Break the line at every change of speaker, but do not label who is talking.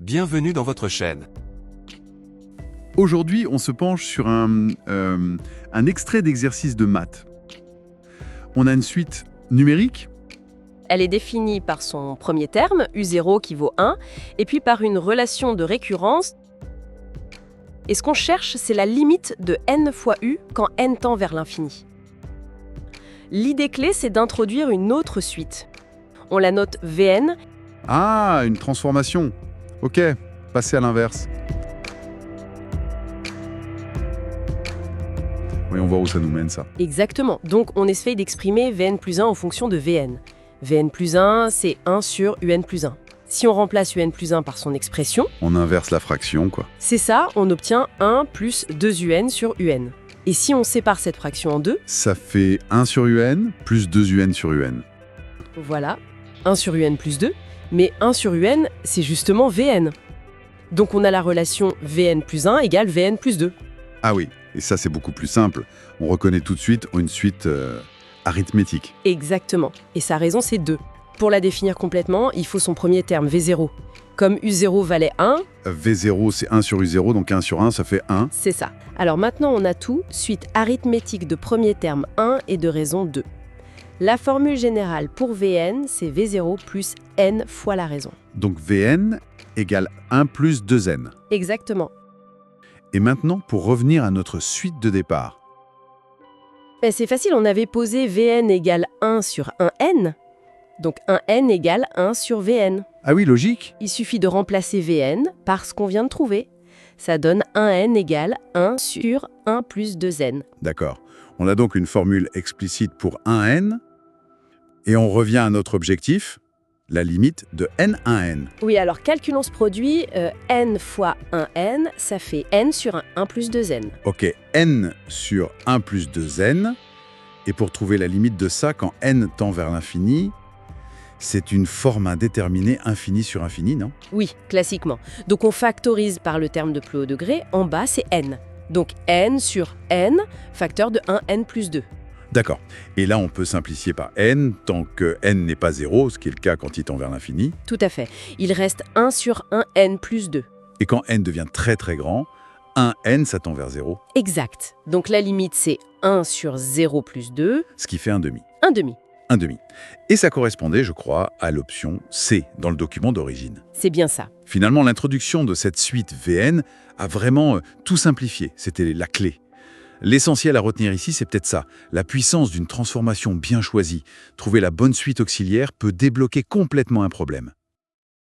Bienvenue dans votre chaîne.
Aujourd'hui, on se penche sur un extrait d'exercice de maths. On a une suite numérique.
Elle est définie par son premier terme, U0 qui vaut 1, et puis par une relation de récurrence. Et ce qu'on cherche, c'est la limite de n fois U quand n tend vers l'infini. L'idée clé, c'est d'introduire une autre suite. On la note Vn.
Ah, une transformation. Ok, passer à l'inverse. Voyons voir où ça nous mène, ça.
Exactement. Donc, on essaye d'exprimer Vn plus 1 en fonction de Vn. Vn plus 1, c'est 1 sur Un plus 1. Si on remplace Un plus 1 par son expression,
On inverse la fraction, quoi.
c'est ça, on obtient 1 plus 2 Un sur Un. Et si on sépare cette fraction en deux,
Ça fait 1 sur Un plus 2 Un sur Un.
voilà, 1 sur Un plus 2, mais 1 sur Un, c'est justement Vn. Donc on a la relation Vn plus 1 égale Vn plus 2.
Ah oui, et ça c'est beaucoup plus simple. On reconnaît tout de suite une suite arithmétique.
Exactement. Et sa raison, c'est 2. Pour la définir complètement, il faut son premier terme, V0. Comme U0 valait 1,
V0 c'est 1 sur U0, donc 1 sur 1 ça fait 1.
c'est ça. Alors maintenant, on a tout, suite arithmétique de premier terme 1 et de raison 2. La formule générale pour Vn, c'est V0 plus n fois la raison.
Donc Vn égale 1 plus 2n.
Exactement.
Et maintenant, pour revenir à notre suite de départ.
C'est facile, on avait posé Vn égale 1 sur 1n, donc 1n égale 1 sur Vn.
Ah oui, logique.
Il suffit de remplacer Vn par ce qu'on vient de trouver. Ça donne 1n égale 1 sur 1 plus 2n.
D'accord. On a donc une formule explicite pour 1n, et on revient à notre objectif, la limite de n1n.
Oui, alors calculons ce produit, n fois 1n, ça fait n sur 1 plus 2n.
Ok, n sur 1 plus 2n, et pour trouver la limite de ça, quand n tend vers l'infini, c'est une forme indéterminée infini sur infini, non?
Oui, classiquement. Donc on factorise par le terme de plus haut degré, en bas c'est n. Donc n sur n, facteur de 1n plus 2.
D'accord. Et là, on peut simplifier par n, tant que n n'est pas 0, ce qui est le cas quand il tend vers l'infini.
Tout à fait. Il reste 1 sur 1n plus 2.
Et quand n devient très très grand, 1n, ça tend vers 0,
Exact. Donc la limite c'est 1 sur 0 plus 2,
ce qui fait 1 demi.
1 demi.
1 demi. Et ça correspondait, je crois, à l'option C dans le document d'origine.
C'est bien ça.
Finalement, l'introduction de cette suite Vn a vraiment tout simplifié. C'était la clé. L'essentiel à retenir ici, c'est peut-être ça. La puissance d'une transformation bien choisie. Trouver la bonne suite auxiliaire peut débloquer complètement un problème.